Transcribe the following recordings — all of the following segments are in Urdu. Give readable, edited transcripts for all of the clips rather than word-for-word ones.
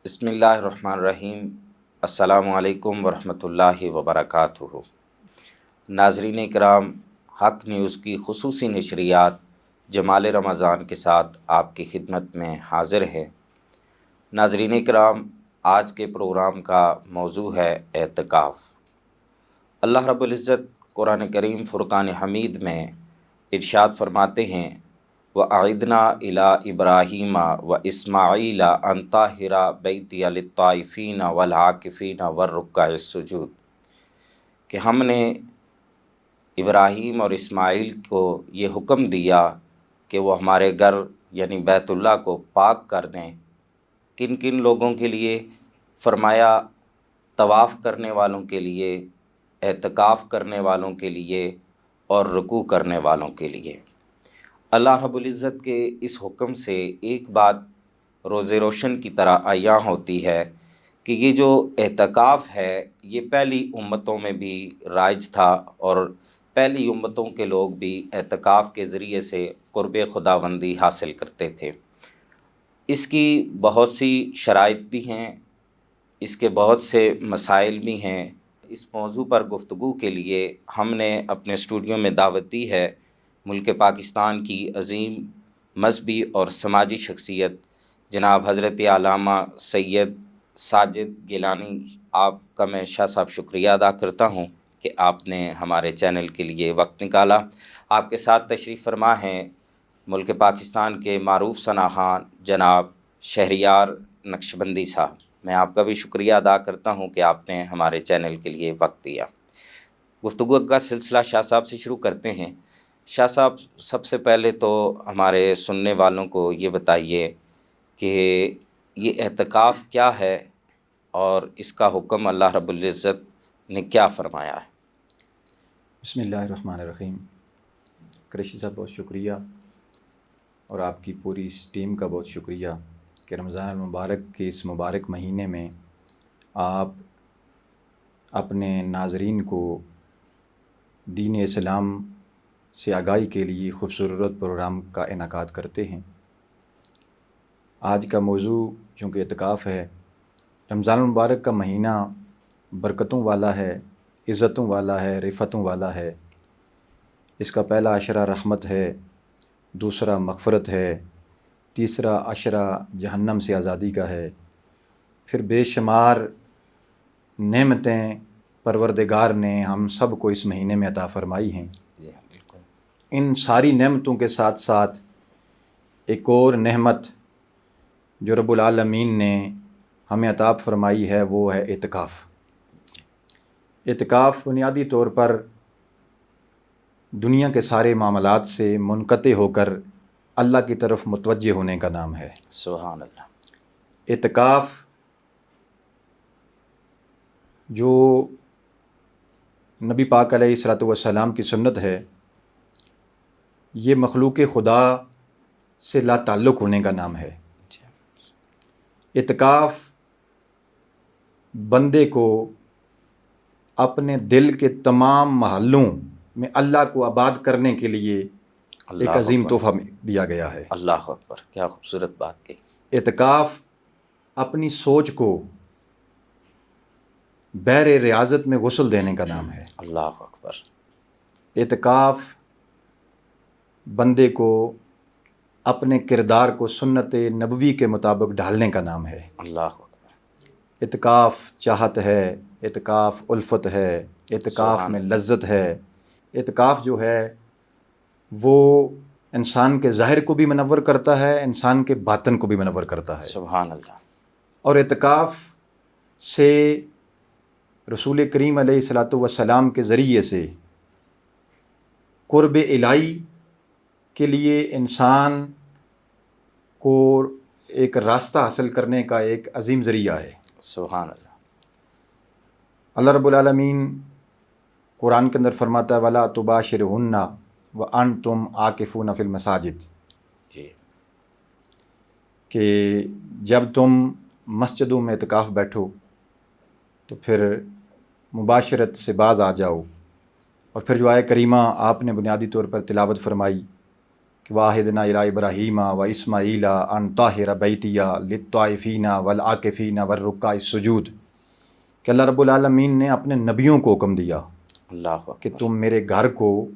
بسم اللہ الرحمن الرحیم۔ السلام علیکم ورحمۃ اللہ وبرکاتہ۔ ناظرین کرام، حق نیوز کی خصوصی نشریات جمال رمضان کے ساتھ آپ کی خدمت میں حاضر ہے۔ ناظرین کرام، آج کے پروگرام کا موضوع ہے اعتکاف۔ اللہ رب العزت قرآن کریم فرقان حمید میں ارشاد فرماتے ہیں، وَأَعِدْنَا إِلَىٰ إِبْرَاهِيمَ وَإِسْمَاعِيلَ أَن طَهِّرَ بَيْتِيَ لِلطَّائِفِينَ وَالْعَاكِفِينَ وَالرُّكَّعِ السُّجُودِ، کہ ہم نے ابراہیم اور اسماعیل کو یہ حکم دیا کہ وہ ہمارے گھر یعنی بیت اللہ کو پاک کر دیں۔ کن کن لوگوں کے لیے؟ فرمایا طواف کرنے والوں کے لیے، اعتکاف کرنے والوں کے لیے اور رکوع کرنے والوں کے لیے۔ اللہ رب العزت کے اس حکم سے ایک بات روز روشن کی طرح عیاں ہوتی ہے کہ یہ جو اعتکاف ہے یہ پہلی امتوں میں بھی رائج تھا، اور پہلی امتوں کے لوگ بھی اعتکاف کے ذریعے سے قرب خداوندی حاصل کرتے تھے۔ اس کی بہت سی شرائط بھی ہیں، اس کے بہت سے مسائل بھی ہیں۔ اس موضوع پر گفتگو کے لیے ہم نے اپنے اسٹوڈیو میں دعوت دی ہے ملک پاکستان کی عظیم مذہبی اور سماجی شخصیت جناب حضرت علامہ سید ساجد گیلانی۔ آپ کا میں شاہ صاحب شکریہ ادا کرتا ہوں کہ آپ نے ہمارے چینل کے لیے وقت نکالا۔ آپ کے ساتھ تشریف فرما ہیں ملک پاکستان کے معروف ثناخوان جناب شہریار نقشبندی صاحب۔ میں آپ کا بھی شکریہ ادا کرتا ہوں کہ آپ نے ہمارے چینل کے لیے وقت دیا۔ گفتگو کا سلسلہ شاہ صاحب سے شروع کرتے ہیں۔ شاہ صاحب، سب سے پہلے تو ہمارے سننے والوں کو یہ بتائیے کہ یہ اعتکاف کیا ہے اور اس کا حکم اللہ رب العزت نے کیا فرمایا ہے؟ بسم اللہ الرحمن الرحیم۔ قریشی صاحب بہت شکریہ، اور آپ کی پوری اس ٹیم کا بہت شکریہ کہ رمضان المبارک کے اس مبارک مہینے میں آپ اپنے ناظرین کو دین اسلام سے آگاہی کے لیے خوبصورت پروگرام کا انعقاد کرتے ہیں۔ آج کا موضوع چونکہ اعتکاف ہے، رمضان المبارک کا مہینہ برکتوں والا ہے، عزتوں والا ہے، رفتوں والا ہے۔ اس کا پہلا عشرہ رحمت ہے، دوسرا مغفرت ہے، تیسرا عشرہ جہنم سے آزادی کا ہے، پھر بے شمار نعمتیں پروردگار نے ہم سب کو اس مہینے میں عطا فرمائی ہیں۔ جی ہاں، بالکل۔ ان ساری نعمتوں کے ساتھ ساتھ ایک اور نعمت جو رب العالمین نے ہمیں عطا فرمائی ہے وہ ہے اعتکاف۔ اعتکاف بنیادی طور پر دنیا کے سارے معاملات سے منقطع ہو کر اللہ کی طرف متوجہ ہونے کا نام ہے۔ سبحان اللہ۔ اعتکاف جو نبی پاک علیہ الصلوۃ والسلام کی سنت ہے، یہ مخلوق خدا سے لا تعلق ہونے کا نام ہے۔ اعتکاف بندے کو اپنے دل کے تمام محلوں میں اللہ کو آباد کرنے کے لیے ایک عظیم تحفہ دیا گیا ہے۔ اللہ اکبر، کیا خوبصورت بات کہی۔ اعتکاف اپنی سوچ کو بحر ریاضت میں غسل دینے کا نام ہے۔ اللہ اکبر۔ اعتکاف بندے کو اپنے کردار کو سنت نبوی کے مطابق ڈھالنے کا نام ہے۔ اللہ اکبر۔ اعتکاف چاہت ہے، اعتکاف الفت ہے، اعتکاف میں لذت ہے۔ اعتکاف جو ہے وہ انسان کے ظاہر کو بھی منور کرتا ہے، انسان کے باطن کو بھی منور کرتا ہے۔ سبحان اللہ۔ اور اعتکاف سے رسول کریم علیہ الصلوۃ والسلام کے ذریعے سے قرب الہی کے لیے انسان کو ایک راستہ حاصل کرنے کا ایک عظیم ذریعہ ہے۔ سبحان اللہ۔ اللہ رب العالمین قرآن کے اندر فرماتا ہے وَلَا تُبَاشِرُهُنَّ وَأَنْتُمْ عَاكِفُونَ فِي الْمَسَاجِدِ، جی۔ کہ جب تم مسجدوں میں اعتکاف بیٹھو تو پھر مباشرت سے باز آ جاؤ۔ اور پھر جو آیہ کریمہ آپ نے بنیادی طور پر تلاوت فرمائی کہ واحدنا الی ابراہیم و اسماعیل ان طاہر بیتیہ للطائفین والعاکفین والرکع السجود، کہ اللہ رب العالمین نے اپنے نبیوں کو حکم دیا اللہ کہ اکبر، تم میرے گھر کو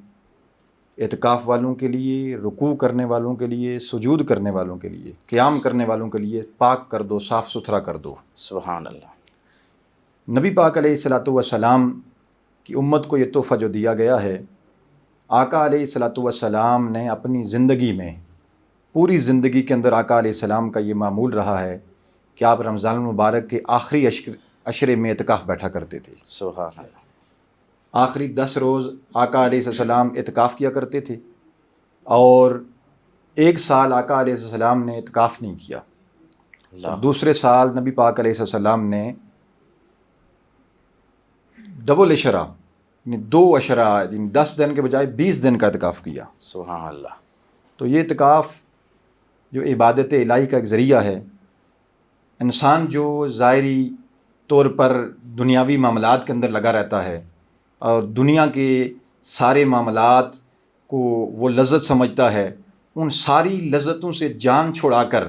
اعتکاف والوں کے لیے، رکوع کرنے والوں کے لیے، سجود کرنے والوں کے لیے، قیام کرنے والوں کے لیے پاک کر دو، صاف ستھرا کر دو۔ سبحان اللہ، نبی پاک علیہ الصلاۃ والسلام کی امت کو یہ تحفہ جو دیا گیا ہے، آقا علیہ الصلاۃ والسلام نے اپنی زندگی میں، پوری زندگی کے اندر آقا علیہ السلام کا یہ معمول رہا ہے کہ آپ رمضان المبارک کے آخری عشرے میں اعتکاف بیٹھا کرتے تھے۔ سبحان اللہ، آخری 10 روز آقا علیہ السلام اعتکاف کیا کرتے تھے، اور 1 سال آقا علیہ السلام نے اعتکاف نہیں کیا، اور اللہ دوسرے سال نبی پاک علیہ السلام نے ڈبل عشرہ، یعنی 2 عشرہ، یعنی 10 دن کے بجائے 20 دن کا اعتکاف کیا۔ سبحان اللہ، تو یہ اعتکاف جو عبادت الہی کا ایک ذریعہ ہے، انسان جو ظاہری طور پر دنیاوی معاملات کے اندر لگا رہتا ہے اور دنیا کے سارے معاملات کو وہ لذت سمجھتا ہے، ان ساری لذتوں سے جان چھڑا کر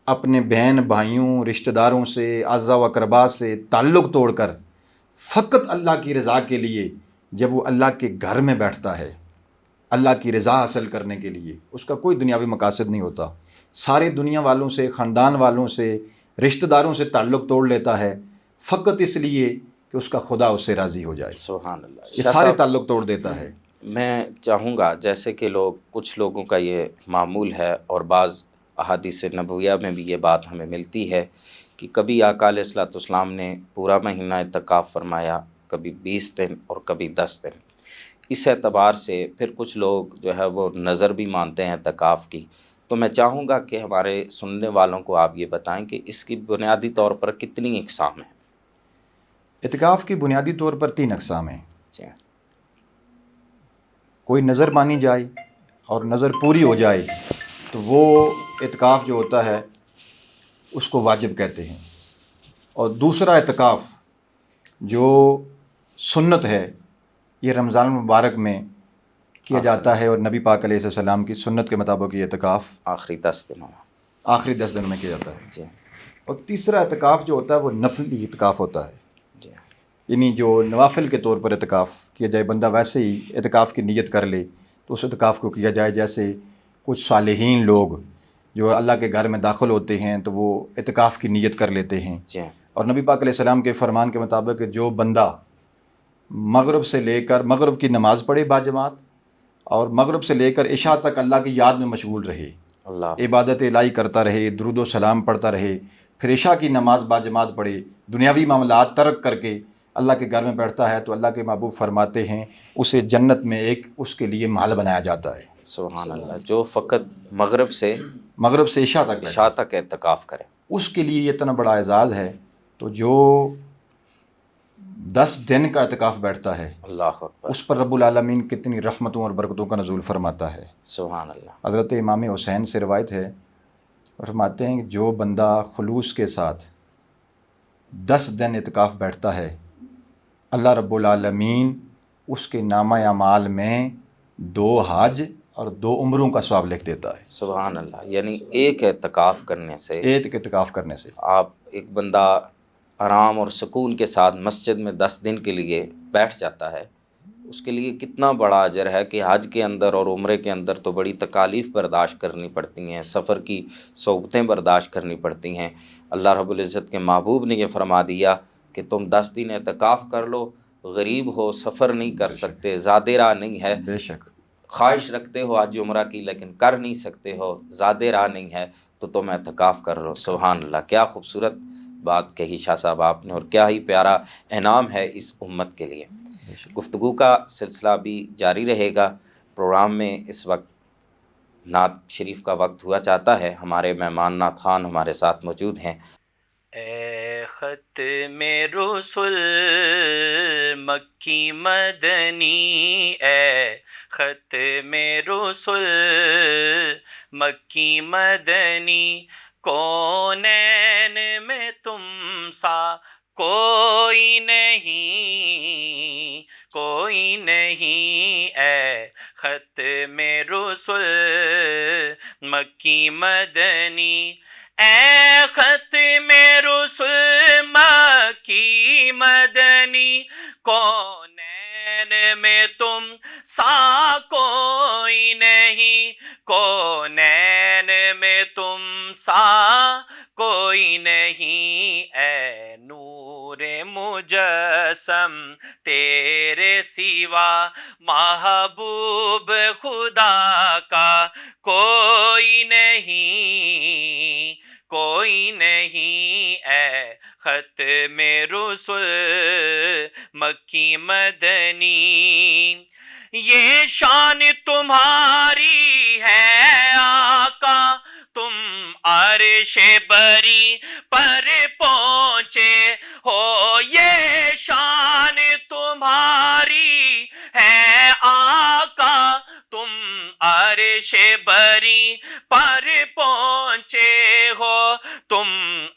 اپنے بہن بھائیوں، رشتہ داروں سے، اعزاء و اقرباء سے تعلق توڑ کر فقط اللہ کی رضا کے لیے جب وہ اللہ کے گھر میں بیٹھتا ہے، اللہ کی رضا حاصل کرنے کے لیے، اس کا کوئی دنیاوی مقاصد نہیں ہوتا، سارے دنیا والوں سے، خاندان والوں سے، رشتہ داروں سے تعلق توڑ لیتا ہے فقط اس لیے کہ اس کا خدا اس سے راضی ہو جائے، سبحان اللہ۔ یہ شاہ سارے صاحب، تعلق توڑ دیتا ہے۔ میں چاہوں گا جیسے کہ کچھ لوگوں کا یہ معمول ہے، اور بعض احادیث نبویہ میں بھی یہ بات ہمیں ملتی ہے کہ کبھی آقا علیہ الصلوۃ والسلام نے پورا مہینہ اعتکاف فرمایا، کبھی 20 دن اور کبھی 10 دن۔ اس اعتبار سے پھر کچھ لوگ جو ہے وہ نظر بھی مانتے ہیں اعتکاف کی، تو میں چاہوں گا کہ ہمارے سننے والوں کو آپ یہ بتائیں کہ اس کی بنیادی طور پر کتنی اقسام ہیں؟ اعتکاف کی بنیادی طور پر 3 اقسام ہیں۔ جی، کوئی نظر مانی جائے اور نظر پوری ہو جائے تو وہ اعتکاف جو ہوتا ہے اس کو واجب کہتے ہیں، اور دوسرا اعتکاف جو سنت ہے، یہ رمضان المبارک میں کیا جاتا ہے، اور نبی پاک علیہ السلام کی سنت کے مطابق یہ اعتکاف آخری 10 دنوں میں۔ آخری 10 دن میں کیا جاتا ہے۔ جی اور تیسرا اعتکاف جو ہوتا ہے وہ نفلی اعتکاف ہوتا ہے، جی، یعنی جو نوافل کے طور پر اعتکاف کیا جائے، بندہ ویسے ہی اعتکاف کی نیت کر لے تو اس اعتکاف کو کیا جائے، جیسے کچھ صالحین لوگ جو اللہ کے گھر میں داخل ہوتے ہیں تو وہ اعتکاف کی نیت کر لیتے ہیں، جی، اور نبی پاک علیہ السلام کے فرمان کے مطابق جو بندہ مغرب سے لے کر مغرب کی نماز پڑھے باجماعت، اور مغرب سے لے کر عشاء تک اللہ کی یاد میں مشغول رہے، اللہ عبادت الہی کرتا رہے، درود و سلام پڑھتا رہے، پھر عشاء کی نماز باجماعت پڑھے، دنیاوی معاملات ترک کر کے اللہ کے گھر میں بیٹھتا ہے، تو اللہ کے محبوب فرماتے ہیں اسے جنت میں ایک اس کے لیے محل بنایا جاتا ہے۔ سبحان اللہ، جو فقط مغرب سے مغرب سے عشاء تک عشاء بیٹھے، تک اعتکاف کرے۔ اس کے لیے یہ اتنا بڑا اعزاز ہے۔ تو جو 10 دن کا اعتکاف بیٹھتا ہے اللہ اکبر، اس پر رب العالمین کتنی رحمتوں اور برکتوں کا نزول فرماتا ہے۔ سبحان اللہ، حضرت امام حسین سے روایت ہے، فرماتے ہیں کہ جو بندہ خلوص کے ساتھ 10 دن اعتکاف بیٹھتا ہے، اللہ رب العالمین اس کے نامہ اعمال میں 2 حج اور 2 عمروں کا ثواب لکھ دیتا ہے، سبحان اللہ۔ یعنی ایک اعتکاف کرنے سے ایک اعتکاف کرنے سے۔ آپ ایک بندہ آرام اور سکون کے ساتھ مسجد میں 10 دن کے لیے بیٹھ جاتا ہے، اس کے لیے کتنا بڑا اجر ہے کہ حج کے اندر اور عمرے کے اندر تو بڑی تکالیف برداشت کرنی پڑتی ہیں، سفر کی صعوبتیں برداشت کرنی پڑتی ہیں۔ اللہ رب العزت کے محبوب نے یہ فرما دیا کہ تم 10 دن اعتکاف کر لو، غریب ہو، سفر نہیں کر سکتے، زیادہ راہ نہیں ہے، بے شک، خواہش رکھتے ہو حج عمرہ کی لیکن کر نہیں سکتے ہو، زیادہ راہ نہیں ہے، تو تم اعتکاف کر لو۔ سبحان اللہ، کیا خوبصورت بات کہی شاہ صاحب آپ نے، اور کیا ہی پیارا انعام ہے اس امت کے لیے۔ بے شک۔ گفتگو کا سلسلہ بھی جاری رہے گا۔ پروگرام میں اس وقت نعت شریف کا وقت ہوا چاہتا ہے، ہمارے مہمان نعت خوان ہمارے ساتھ موجود ہیں۔ اے ختم رسل مکی مدنی، اے ختم رسل مکی مدنی، کونین میں تم سا کوئی نہیں، کوئی نہیں اے ختم رسل مکی مدنی، اے ختم رسل مکی مدنی، کونین میں تم سا کوئی نہیں، کونین میں تم سا کوئی نہیں، اے نور مجسم تیرے سوا محبوب خدا کا کوئی نہیں، کوئی نہیں، اے ختم رسل مکی مدنی، یہ شان تمہاری ہے آقا، تم عرش بری پر پہنچے ہو، یہ شان تمہاری ہے آقا، تم عرش بری پر پہنچے ہو، تم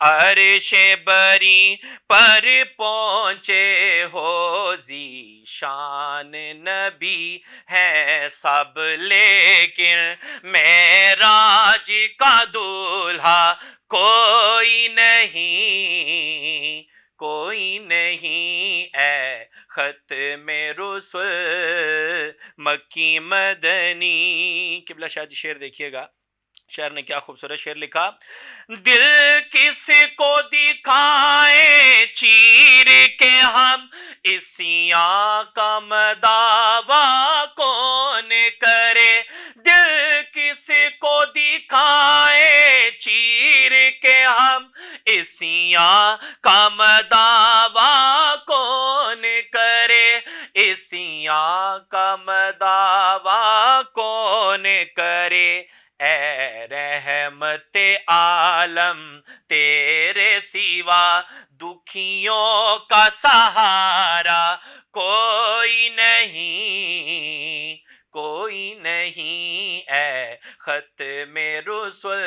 عرش بری پر پہنچے ہو، ذی شان نبی ہے سب لیکن معراج کا دولہا کوئی نہیں، کوئی نہیں، اے ختم رسل مکی مدنی۔ قبلہ شاہ جی شعر دیکھیے گا، شاعر نے کیا خوبصورت شعر لکھا، دل کس کو دکھائیں چیر کے ہم، اسیاں کا مداوا کون کرے، دل کس کو دکھائیں چیر کے ہم، اسیاں کا مداوا کون کرے، اسیاں کا مداوا کون کرے، اے رحمت عالم تیرے سوا دکھیوں کا سہارا کوئی نہیں، کوئی نہیں، اے ختم رسل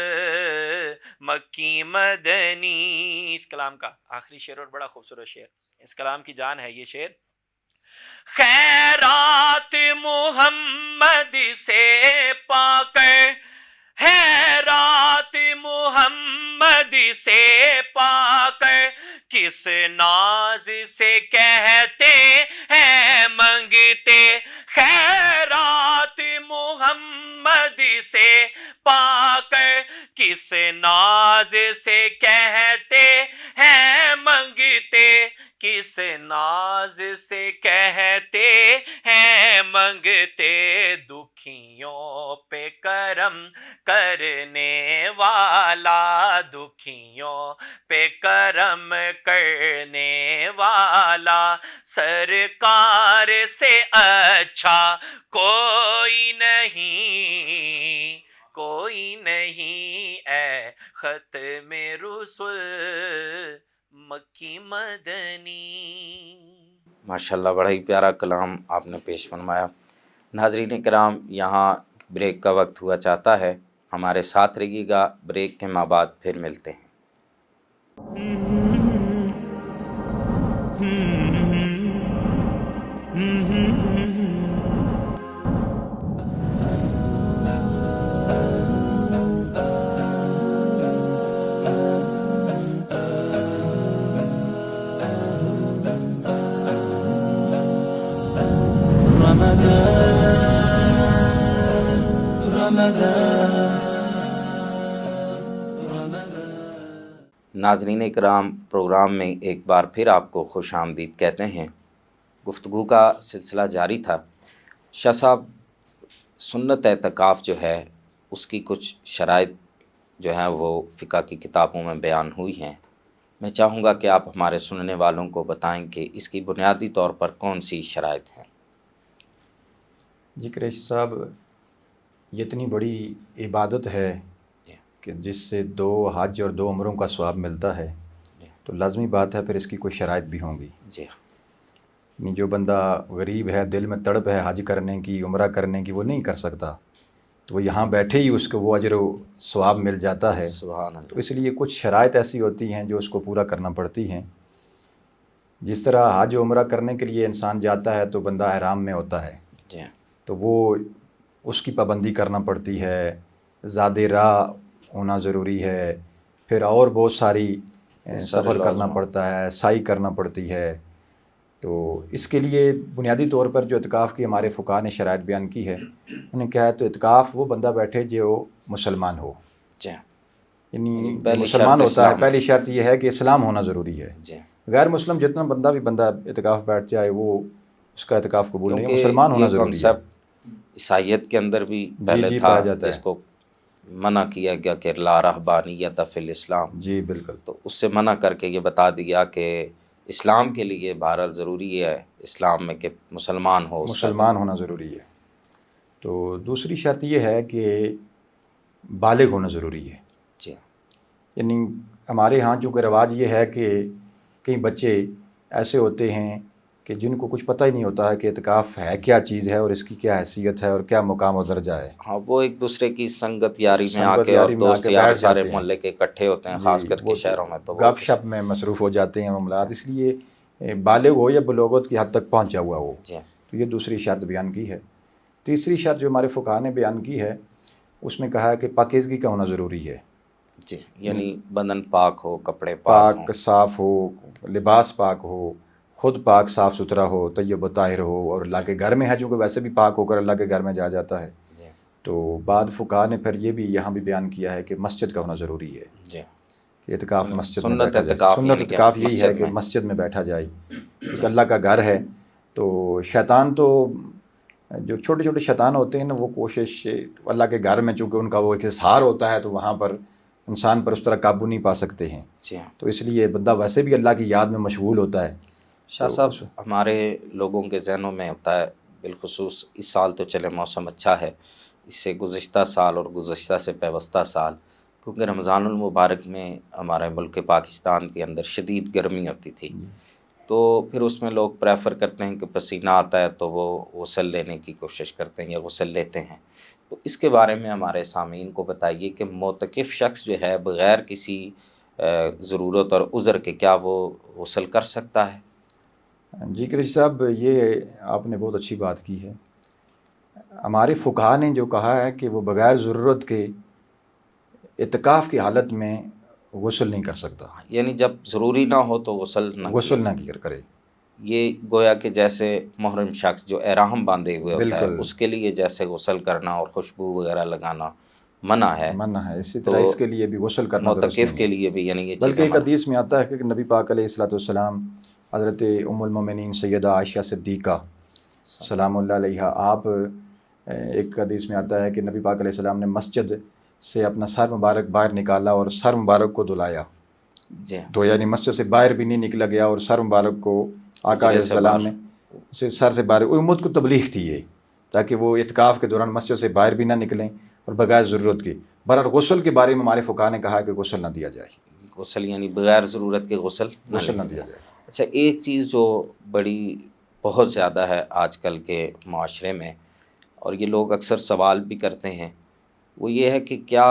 مکی مدنی۔ اس کلام کا آخری شعر اور بڑا خوبصورت شعر، اس کلام کی جان ہے یہ شعر، خیرات محمد سے پا کر، خیرات محمد سے پا کر، کس ناز سے کہتے ہیں منگتے، خیرات محمد سے پا کر، کس ناز سے کہتے ہیں منگتے، کس ناز سے کہتے ہیں منگتے، دکھیوں پہ کرم کرنے والا، دکھیوں پہ کرم کرنے والا، سرکار سے اچھا کوئی نہیں، کوئی نہیں، اے ختم رسل مکی مدنی۔ ماشاءاللہ بڑا ہی پیارا کلام آپ نے پیش فرمایا۔ ناظرین کرام، یہاں بریک کا وقت ہوا چاہتا ہے، ہمارے ساتھ رہیے گا، بریک کے بعد پھر ملتے ہیں۔ ناظرین کرام، پروگرام میں ایک بار پھر آپ کو خوش آمدید کہتے ہیں۔ گفتگو کا سلسلہ جاری تھا۔ شاہ صاحب، سنت اعتکاف جو ہے اس کی کچھ شرائط جو ہیں وہ فقہ کی کتابوں میں بیان ہوئی ہیں، میں چاہوں گا کہ آپ ہمارے سننے والوں کو بتائیں کہ اس کی بنیادی طور پر کون سی شرائط ہیں۔ جی قریشی صاحب، یہ اتنی بڑی عبادت ہے کہ جس سے 2 حج اور 2 عمروں کا ثواب ملتا ہے، تو لازمی بات ہے پھر اس کی کوئی شرائط بھی ہوں گی۔ جی، یعنی جو بندہ غریب ہے، دل میں تڑپ ہے حج کرنے کی، عمرہ کرنے کی، وہ نہیں کر سکتا، تو وہ یہاں بیٹھے ہی اس کو وہ اجر و ثواب مل جاتا ہے۔ سبحان تو اللہ۔ اس لیے کچھ شرائط ایسی ہوتی ہیں جو اس کو پورا کرنا پڑتی ہیں۔ جس طرح حج و عمرہ کرنے کے لیے انسان جاتا ہے تو بندہ احرام میں ہوتا ہے، جی تو وہ اس کی پابندی کرنا پڑتی ہے، زاد راہ ہونا ضروری ہے، پھر اور بہت ساری سفر کرنا پڑتا ہے، سعی کرنا پڑتی ہے۔ تو اس کے لیے بنیادی طور پر جو اعتکاف کی ہمارے فقہاء نے شرائط بیان کی ہے، انہوں نے کہا ہے تو اعتکاف وہ بندہ بیٹھے جو مسلمان ہو، جی یعنی جو پہلی مسلمان شرط ہوتا ہے اسلام پہلی شرط یہ ہے کہ اسلام ہونا ضروری ہے۔ جی، غیر مسلم جتنا بندہ اعتکاف بیٹھ جائے وہ اس کا اعتکاف قبول نہیں ہے، کیونکہ مسلمان ہونا یہ ضروری ہے۔ کانسیپٹ عیسائیت کے اندر بھی پہلے جی تھا، پایا جاتا جس ہے، کو منع کیا گیا کہ لا رہبانیت فی الاسلام، جی بالکل، تو اس سے منع کر کے یہ بتا دیا کہ اسلام کے لیے بہرحال ضروری ہے اسلام میں کہ مسلمان ہو، اس کا مسلمان ہونا ضروری ہے۔ تو دوسری شرط یہ ہے کہ بالغ ہونا ضروری ہے، جی یعنی ہمارے ہاں چونکہ رواج یہ ہے کہ کئی بچے ایسے ہوتے ہیں کہ جن کو کچھ پتہ ہی نہیں ہوتا ہے کہ اعتکاف ہے کیا چیز ہے اور اس کی کیا حیثیت ہے اور کیا مقام و درجہ ہے۔ ہاں، وہ ایک دوسرے کی سنگت یاری میں آ سنگت کے اور یاری میں آ دوست کے یار بیٹھ سارے جاتے ہیں، محلے کے اکٹھے ہوتے ہیں، جی خاص کر کے وہ شہروں میں تو وہ گپ شپ میں مصروف ہو جاتے ہیں معاملات، اس لیے بالغ ہو یا بلوغت کی حد تک پہنچا ہوا ہو، جی تو یہ دوسری شرط بیان کی ہے۔ تیسری شرط جو ہمارے فقہاء نے بیان کی ہے اس میں کہا ہے کہ پاکیزگی کا ہونا ضروری ہے، جی، یعنی بدن پاک ہو، کپڑے پاک ہوں، پاک صاف ہو، لباس پاک ہو، خود پاک صاف ستھرا ہو، طیب و طاہر ہو، اور اللہ کے گھر میں ہے چونکہ ویسے بھی پاک ہو کر اللہ کے گھر میں جاتا ہے۔ جی تو بعد فقہاء نے پھر یہ بھی یہاں بھی بیان کیا ہے کہ مسجد کا ہونا ضروری ہے، جی، کہ اعتکاف یعنی مسجد میں سنت بیٹھا جائے۔ اعتکاف سنت یعنی کہ اعتکاف یہی ہے مسجد کہ میں، مسجد میں بیٹھا جائے، کیونکہ اللہ کا گھر ہے۔ تو شیطان تو جو چھوٹے چھوٹے شیطان ہوتے ہیں نا، وہ کوشش اللہ کے گھر میں چونکہ ان کا وہ ایک اظہار ہوتا ہے تو وہاں پر انسان پر اس طرح قابو نہیں پا سکتے ہیں، جی ہاں۔ تو اس لیے بندہ ویسے بھی اللہ کی یاد میں مشغول ہوتا ہے۔ شاہ صاحب، ہمارے لوگوں کے ذہنوں میں ہوتا ہے، بالخصوص اس سال تو چلے موسم اچھا ہے، اس سے گزشتہ سال اور گزشتہ سے پیوستہ سال، کیونکہ رمضان المبارک میں ہمارے ملک پاکستان کے اندر شدید گرمی ہوتی تھی، تو پھر اس میں لوگ پریفر کرتے ہیں کہ پسینہ آتا ہے تو وہ غسل لینے کی کوشش کرتے ہیں یا غسل لیتے ہیں۔ تو اس کے بارے میں ہمارے سامعین کو بتائیے کہ معتکف شخص جو ہے بغیر کسی ضرورت اور عذر کے کیا وہ غسل کر سکتا ہے؟ جی قریشی صاحب، یہ آپ نے بہت اچھی بات کی ہے۔ ہمارے فقہاء نے جو کہا ہے کہ وہ بغیر ضرورت کے اعتکاف کی حالت میں غسل نہیں کر سکتا، یعنی جب ضروری نہ ہو تو غسل نہ غسل نہ کرے۔ یہ گویا کہ جیسے محرم شخص جو احرام باندھے ہوئے ہوتا ہے، بالکل اس کے لیے جیسے غسل کرنا اور خوشبو وغیرہ لگانا منع ہے، منع ہے، اسی تو طرح اس کے لیے بھی غسل کرنا درست معتکف نہیں کے ہے۔ لیے بھی یعنی یہ بلکہ چیزیں ایک منع۔ حدیث میں آتا ہے کہ نبی پاک علیہ الصلوۃ والسلام حضرت ام المومنین سیدہ عائشہ صدیقہ سلام اللہ علیہا، آپ ایک حدیث میں آتا ہے کہ نبی پاک علیہ السلام نے مسجد سے اپنا سر مبارک باہر نکالا اور سر مبارک کو دھلایا، جی، تو یعنی مسجد سے باہر بھی نہیں نکلا گیا اور سر مبارک کو آقا علیہ السلام نے سر سے باہر، امت کو تبلیغ تھی یہ، تاکہ وہ اعتکاف کے دوران مسجد سے باہر بھی نہ نکلیں اور بغیر ضرورت کے۔ بہرحال غسل کے بارے میں ہمارے فقہاء نے کہا کہ غسل نہ دیا جائے، غسل یعنی بغیر ضرورت کے غسل نہ غسل نہ لیا دیا جائے۔ جائے۔ اچھا، ایک چیز جو بڑی بہت زیادہ ہے آج کل کے معاشرے میں، اور یہ لوگ اکثر سوال بھی کرتے ہیں، وہ یہ ہے کہ کیا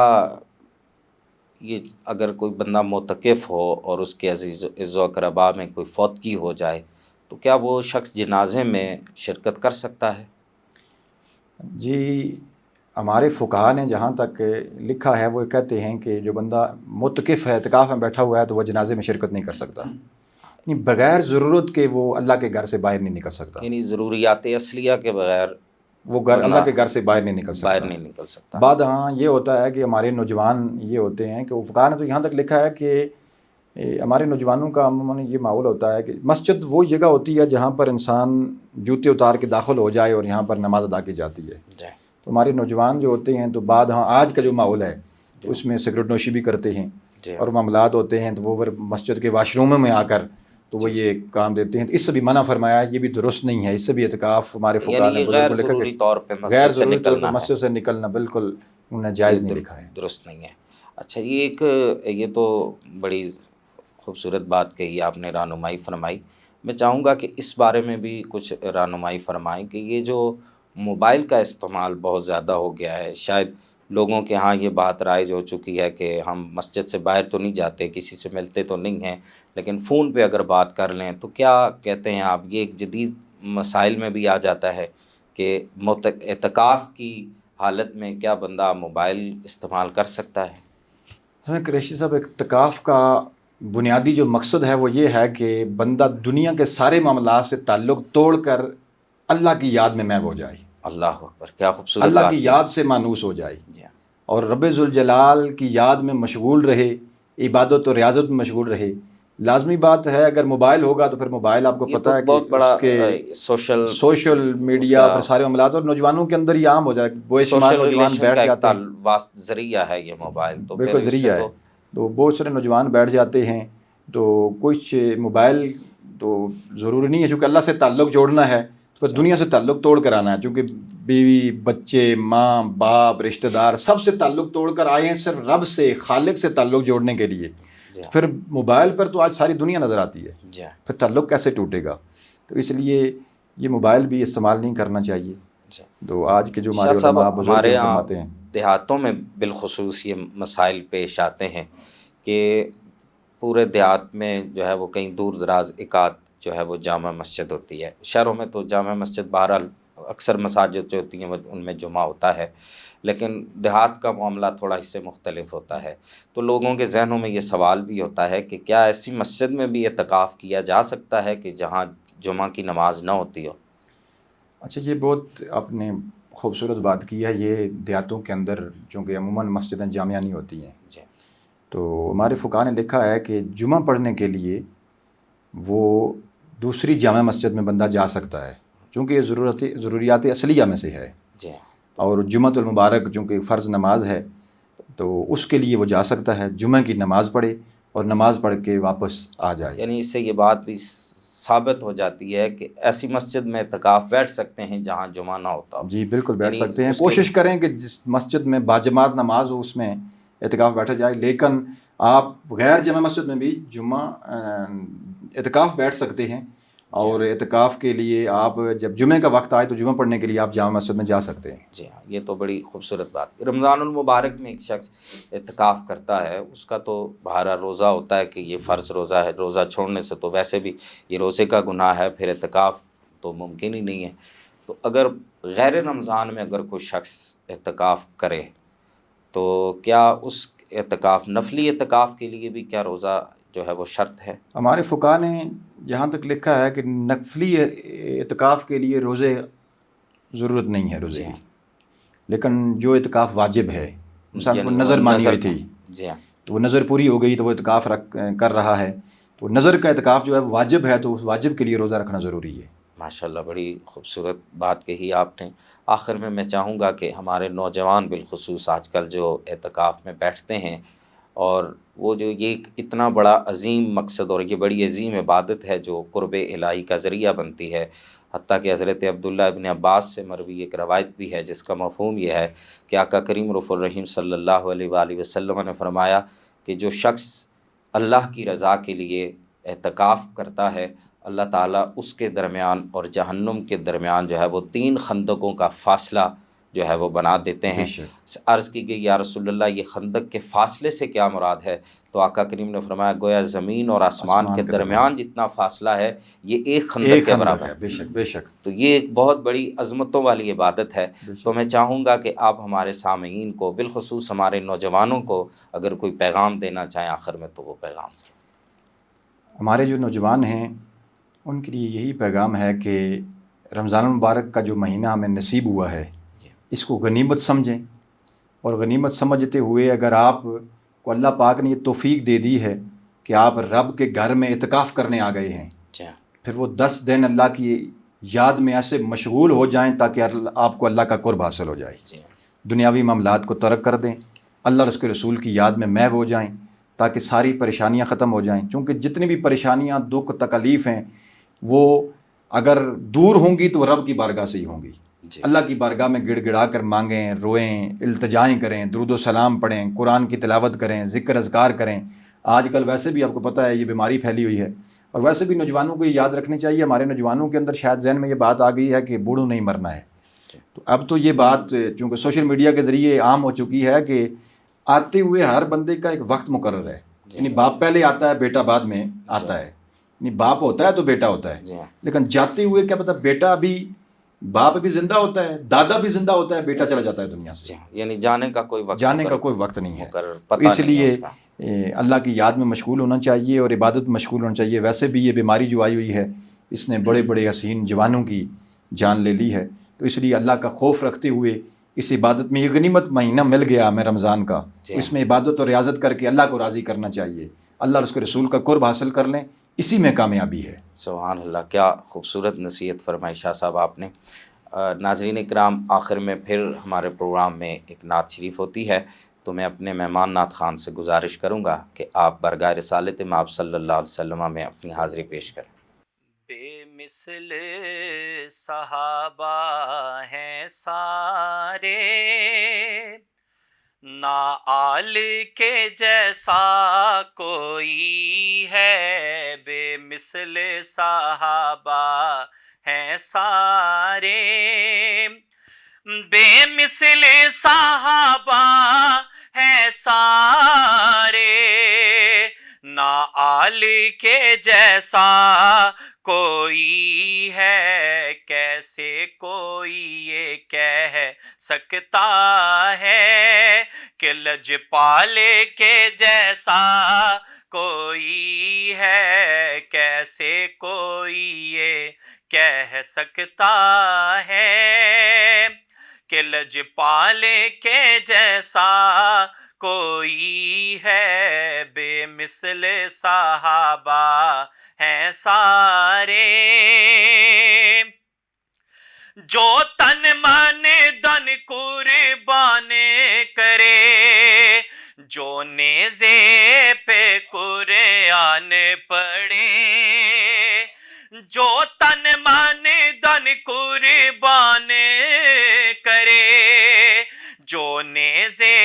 یہ اگر کوئی بندہ معتکف ہو اور اس کے عزیز و اقربا میں کوئی فوتگی ہو جائے تو کیا وہ شخص جنازے میں شرکت کر سکتا ہے؟ جی ہمارے فقہاء نے جہاں تک لکھا ہے وہ کہتے ہیں کہ جو بندہ معتکف ہے، اعتکاف میں بیٹھا ہوا ہے، تو وہ جنازے میں شرکت نہیں کر سکتا، یعنی بغیر ضرورت کے وہ اللہ کے گھر سے باہر نہیں نکل سکتا، یعنی ضروریات اصلیہ کے بغیر وہ اللہ کے گھر سے باہر نہیں نکل سکتا، باہر نہیں نکل سکتا۔ بعد ہاں یہ ہوتا ہے کہ ہمارے نوجوان یہ ہوتے ہیں کہ فقہاء نے تو یہاں تک لکھا ہے کہ ہمارے نوجوانوں کا عموماً یہ ماحول ہوتا ہے کہ مسجد وہ جگہ ہوتی ہے جہاں پر انسان جوتے اتار کے داخل ہو جائے اور یہاں پر نماز ادا کی جاتی ہے، تو ہمارے نوجوان جو ہوتے ہیں تو بعد ہاں آج کا جو ماحول ہے تو اس میں سگریٹ نوشی بھی کرتے ہیں اور معاملات ہوتے ہیں، تو وہ پھر مسجد کے واش روموں میں آ کر تو وہ یہ کام دیتے ہیں، تو اس سے بھی منع فرمایا، یہ بھی درست نہیں ہے، اس سے بھی اعتکاف ہمارے فقہاء نے غیر ضروری طور پہ غیر مسجد سے ضروری طور پر نکلنا مسجد سے نکلنا بالکل انہوں نے جائز نہیں لکھا ہے، درست نہیں ہے۔ اچھا، یہ تو بڑی خوبصورت بات کہی آپ نے، رہنمائی فرمائی۔ میں چاہوں گا کہ اس بارے میں بھی کچھ رہنمائی فرمائیں کہ یہ جو موبائل کا استعمال بہت زیادہ ہو گیا ہے، شاید لوگوں کے ہاں یہ بات رائج ہو چکی ہے کہ ہم مسجد سے باہر تو نہیں جاتے، کسی سے ملتے تو نہیں ہیں، لیکن فون پہ اگر بات کر لیں تو کیا کہتے ہیں آپ، یہ ایک جدید مسائل میں بھی آ جاتا ہے کہ اعتکاف کی حالت میں کیا بندہ موبائل استعمال کر سکتا ہے؟ قریشی صاحب، اعتکاف کا بنیادی جو مقصد ہے وہ یہ ہے کہ بندہ دنیا کے سارے معاملات سے تعلق توڑ کر اللہ کی یاد میں محو ہو جائے، اللہ اکبر، کیا خوبصورت اللہ بات کی ہے۔ یاد سے مانوس ہو جائے جی ہاں، اور رب ذوالجلال کی یاد میں مشغول رہے، عبادت و ریاضت میں مشغول رہے۔ لازمی بات ہے اگر موبائل ہوگا تو پھر موبائل آپ کو یہ پتہ تو ہے کہ بہت بڑا اس کے سوشل اس میڈیا کا پر سارے معاملات، اور نوجوانوں کے اندر یہ عام ہو جائے، بے شمار سوشل نوجوان ریلیشن بیٹھ کا ایک جاتے ہیں، ذریعہ ہے یہ موبائل، تو پھر بالکل اس سے ذریعہ ہے، تو بہت سارے نوجوان بیٹھ جاتے ہیں۔ تو کچھ موبائل تو ضروری نہیں ہے، چونکہ اللہ سے تعلق جوڑنا ہے تو پھر دنیا سے تعلق توڑ کر آنا ہے، چونکہ بیوی بچے ماں باپ رشتہ دار سب سے تعلق توڑ کر آئے ہیں صرف رب سے، خالق سے تعلق جوڑنے کے لیے۔ جی ہاں، پھر موبائل پر تو آج ساری دنیا نظر آتی ہے، جی ہاں، پھر تعلق کیسے ٹوٹے گا؟ تو اس لیے یہ موبائل بھی استعمال نہیں کرنا چاہیے۔ جی۔ تو آج کے جو شاہ ہمارے صاحب، علماء بزرگ ہمارے ہیں یہاں فرماتے ہیں، دیہاتوں میں بالخصوص یہ مسائل پیش آتے ہیں کہ پورے دیہات میں جو ہے وہ کہیں دور دراز ایک جو ہے وہ جامع مسجد ہوتی ہے، شہروں میں تو جامع مسجد بہرحال اکثر مساجد جو ہوتی ہیں وہ ان میں جمعہ ہوتا ہے، لیکن دیہات کا معاملہ تھوڑا اس سے مختلف ہوتا ہے۔ تو لوگوں کے ذہنوں میں یہ سوال بھی ہوتا ہے کہ کیا ایسی مسجد میں بھی اعتکاف کیا جا سکتا ہے کہ جہاں جمعہ کی نماز نہ ہوتی ہو؟ اچھا، یہ بہت آپ نے خوبصورت بات کی ہے۔ یہ دیہاتوں کے اندر چونکہ عموماً مسجدیں جامعہ نہیں ہوتی ہیں، جی، تو ہمارے فقہا نے لکھا ہے کہ جمعہ پڑھنے کے لیے وہ دوسری جامع مسجد میں بندہ جا سکتا ہے، چونکہ یہ ضروریات اصلیہ میں سے ہے، جی، اور جمعۃ المبارک چونکہ فرض نماز ہے تو اس کے لیے وہ جا سکتا ہے، جمعہ کی نماز پڑھے اور نماز پڑھ کے واپس آ جائے۔ یعنی اس سے یہ بات بھی ثابت ہو جاتی ہے کہ ایسی مسجد میں اعتکاف بیٹھ سکتے ہیں جہاں جمعہ نہ ہوتا ہو۔ جی بالکل بیٹھ یعنی سکتے ہیں، اس کے کوشش کریں کہ جس مسجد میں باجماعت نماز ہو اس میں اعتکاف بیٹھا جائے، لیکن آپ غیر جامع مسجد میں بھی جمعہ اعتکاف بیٹھ سکتے ہیں، اور اعتکاف کے لیے آپ جب جمعہ کا وقت آئے تو جمعہ پڑھنے کے لیے آپ جامع مسجد میں جا سکتے ہیں۔ جی ہاں، یہ تو بڑی خوبصورت بات ہے۔ رمضان المبارک میں ایک شخص اعتکاف کرتا ہے، اس کا تو بہرحال روزہ ہوتا ہے کہ یہ فرض روزہ ہے، روزہ چھوڑنے سے تو ویسے بھی یہ روزے کا گناہ ہے، پھر اعتکاف تو ممکن ہی نہیں ہے۔ تو اگر غیر رمضان میں اگر کوئی شخص اعتکاف کرے تو کیا اس اعتکاف نفلی اعتکاف کے لیے بھی کیا روزہ جو ہے وہ شرط ہے؟ ہمارے فقہا نے یہاں تک لکھا ہے کہ نفلی اعتکاف کے لیے روزے ضرورت نہیں ہے روزے جی کی، لیکن جو اعتکاف واجب ہے، مثلا کو یعنی وہ نظر مانی ہوئی تھی جی ہاں، تو وہ نظر پوری ہو گئی تو وہ اعتکاف کر رہا ہے، تو نظر کا اعتکاف جو ہے واجب ہے تو اس واجب کے لیے روزہ رکھنا ضروری ہے۔ ماشاءاللہ، بڑی خوبصورت بات کہی آپ نے۔ آخر میں چاہوں گا کہ ہمارے نوجوان بالخصوص آج کل جو اعتکاف میں بیٹھتے ہیں، اور وہ جو یہ اتنا بڑا عظیم مقصد اور یہ بڑی عظیم عبادت ہے جو قرب الہی کا ذریعہ بنتی ہے، حتیٰ کہ حضرت عبداللہ ابن عباس سے مروی ایک روایت بھی ہے جس کا مفہوم یہ ہے کہ آقا کریم رؤوف الرحیم صلی اللہ علیہ وآلہ وسلم نے فرمایا کہ جو شخص اللہ کی رضا کے لیے اعتکاف کرتا ہے، اللہ تعالیٰ اس کے درمیان اور جہنم کے درمیان جو ہے وہ 3 خندقوں کا فاصلہ جو ہے وہ بنا دیتے ہیں۔ عرض کی گئی یا رسول اللہ، یہ خندق کے فاصلے سے کیا مراد ہے؟ تو آقا کریم نے فرمایا گویا زمین اور آسمان کے درمیان جتنا فاصلہ ہے یہ ایک خندق کے برابر ہے۔ بے شک بے شک، تو یہ ایک بہت بڑی عظمتوں والی عبادت ہے۔ تو میں چاہوں گا کہ آپ ہمارے سامعین کو، بالخصوص ہمارے نوجوانوں کو اگر کوئی پیغام دینا چاہیں آخر میں تو وہ پیغام۔ ہمارے جو نوجوان ہیں ان کے لیے یہی پیغام ہے کہ رمضان المبارک کا جو مہینہ ہمیں نصیب ہوا ہے اس کو غنیمت سمجھیں، اور غنیمت سمجھتے ہوئے اگر آپ کو اللہ پاک نے یہ توفیق دے دی ہے کہ آپ رب کے گھر میں اعتکاف کرنے آ گئے ہیں، پھر وہ 10 دن اللہ کی یاد میں ایسے مشغول ہو جائیں تاکہ آپ کو اللہ کا قرب حاصل ہو جائے، دنیاوی معاملات کو ترک کر دیں، اللہ اور اس کے رسول کی یاد میں محو ہو جائیں تاکہ ساری پریشانیاں ختم ہو جائیں، چونکہ جتنی بھی پریشانیاں دکھ تکلیف ہیں وہ اگر دور ہوں گی تو رب کی بارگاہ سے ہی ہوں گی۔ اللہ کی بارگاہ میں گڑ گڑا کر مانگیں، روئیں، التجائیں کریں، درود و سلام پڑھیں، قرآن کی تلاوت کریں، ذکر اذکار کریں۔ آج کل ویسے بھی آپ کو پتہ ہے یہ بیماری پھیلی ہوئی ہے، اور ویسے بھی نوجوانوں کو یہ یاد رکھنی چاہیے، ہمارے نوجوانوں کے اندر شاید ذہن میں یہ بات آ گئی ہے کہ بوڑھوں نہیں مرنا ہے، تو اب تو یہ بات چونکہ سوشل میڈیا کے ذریعے عام ہو چکی ہے کہ آتے ہوئے ہر بندے کا ایک وقت مقرر ہے، یعنی باپ پہلے آتا ہے، بیٹا بعد میں آتا ہے، یعنی باپ ہوتا ہے تو بیٹا ہوتا ہے، لیکن جاتے ہوئے کیا پتہ بیٹا بھی، باپ بھی زندہ ہوتا ہے، دادا بھی زندہ ہوتا ہے، بیٹا چلا جاتا ہے دنیا سے، یعنی جانے کا کوئی وقت نہیں ہے۔ پتہ اس نہیں لیے ہے اس کا۔ اللہ کی یاد میں مشغول ہونا چاہیے اور عبادت میں مشغول ہونا چاہیے۔ ویسے بھی یہ بیماری جو آئی ہوئی ہے اس نے بڑے بڑے حسین جوانوں کی جان لے لی ہے، تو اس لیے اللہ کا خوف رکھتے ہوئے اس عبادت میں، یہ غنیمت مہینہ مل گیا ہمیں رمضان کا، اس میں عبادت اور ریاضت کر کے اللہ کو راضی کرنا چاہیے، اللہ اور اس کے رسول کا قرب حاصل کر لیں، اسی میں کامیابی ہے۔ سبحان اللہ، کیا خوبصورت نصیحت فرمائی شاہ صاحب آپ نے۔ ناظرین کرام، آخر میں پھر ہمارے پروگرام میں ایک نعت شریف ہوتی ہے، تو میں اپنے مہمان نعت خان سے گزارش کروں گا کہ آپ برگاہ رسالت مآب صلی اللہ علیہ وسلم میں اپنی حاضری پیش کریں۔ بے مثل صحابہ ہیں سارے، نا آل کے جیسا کوئی ہے، بے مثل صحابہ ہیں سارے، بے مثل صحابہ ہیں سارے، نا آل کے جیسا کوئی ہے، کیسے کوئی یہ کہہ سکتا ہے کہ لجپالے کے جیسا کوئی ہے، کیسے کوئی یہ کہہ سکتا ہے کہ لجپالے کے جیسا کوئی ہے، بے مثل صحابہ ہیں سارے، جو تن من دن قربان کرے، جو نیزے پہ قرآن پڑھے، جو تن من دن قربان کرے، جو نیزے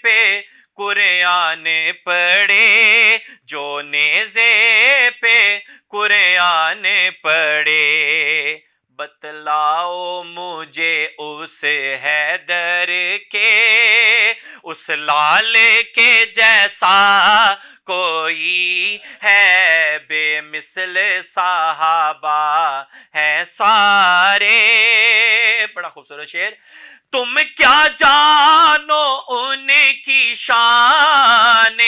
پہ قرآن پڑھے، جو نیزے پہ قرآن پڑھے، بتلاؤ مجھے اس حیدر کے، اس لال کے جیسا کوئی ہے، بے مثل صحابہ ہیں سارے۔ بڑا خوبصورت شعر۔ تم کیا جانو ان کی شان،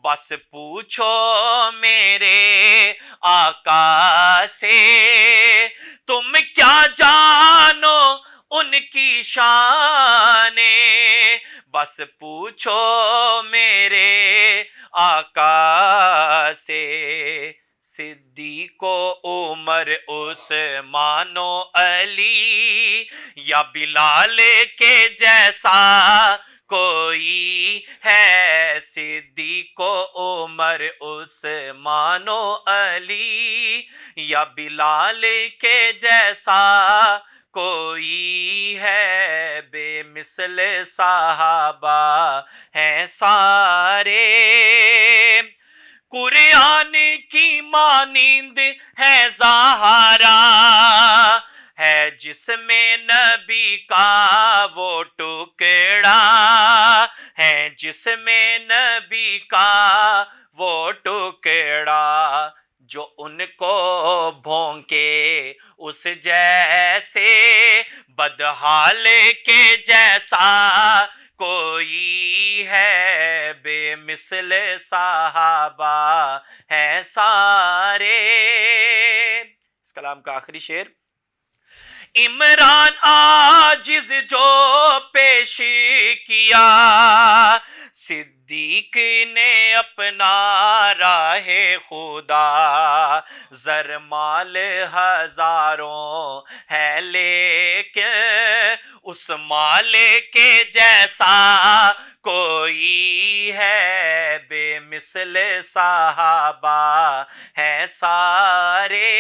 بس پوچھو میرے آقا سے، تم کیا جانو ان کی شان، بس پوچھو میرے آقا سے، صدیق و عمر عثمان و علی، یا بلال کے جیسا کوئی ہے، صدیق و عمر عثمان و علی، یا بلال کے جیسا کوئی ہے، بے مثل صحابہ ہیں سارے، قرآن کی مانند ہے زہرا، ہے جس میں نبی کا وہ ٹکڑا، ہے جس میں نبی کا وہ ٹکڑا، جو ان کو بھونکے اس جیسے، بدحال کے جیسا کوئی ہے، بے مثل صحابہ ہیں سارے۔ اس کلام کا آخری شعر۔ عمران عاجز جو پیش کیا، صدیق نے اپنا راہ خدا، زر مال ہزاروں ہے لیکن اس مال کے جیسا کوئی ہے، بے مثل صحابہ ہیں سارے،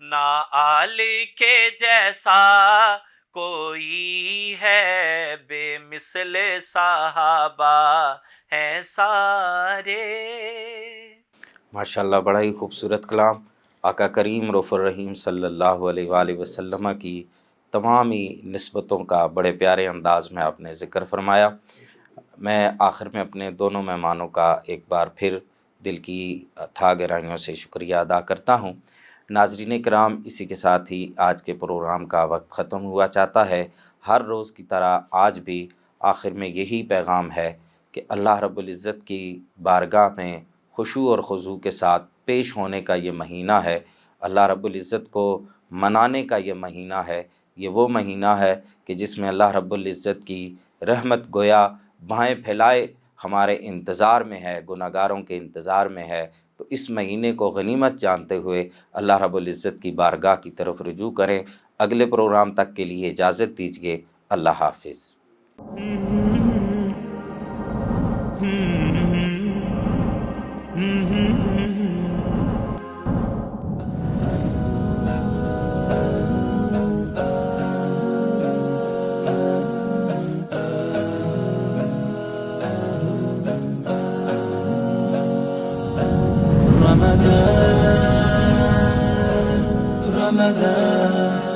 نا آل کے جیسا کوئی ہے، بے مثل صحابہ ہیں سارے۔ ماشاءاللہ، بڑا ہی خوبصورت کلام۔ آقا کریم رؤوف الرحیم صلی اللہ علیہ وآلہ وسلم کی تمام ہی نسبتوں کا بڑے پیارے انداز میں آپ نے ذکر فرمایا۔ میں آخر میں اپنے دونوں مہمانوں کا ایک بار پھر دل کی تھا گہرائیوں سے شکریہ ادا کرتا ہوں۔ ناظرین کرام، اسی کے ساتھ ہی آج کے پروگرام کا وقت ختم ہوا چاہتا ہے۔ ہر روز کی طرح آج بھی آخر میں یہی پیغام ہے کہ اللہ رب العزت کی بارگاہ میں خشوع اور خضوع کے ساتھ پیش ہونے کا یہ مہینہ ہے، اللہ رب العزت کو منانے کا یہ مہینہ ہے۔ یہ وہ مہینہ ہے کہ جس میں اللہ رب العزت کی رحمت گویا بائیں پھیلائے ہمارے انتظار میں ہے، گناہ گاروں کے انتظار میں ہے۔ تو اس مہینے کو غنیمت جانتے ہوئے اللہ رب العزت کی بارگاہ کی طرف رجوع کریں۔ اگلے پروگرام تک کے لیے اجازت دیجیے۔ اللہ حافظ۔ رمضان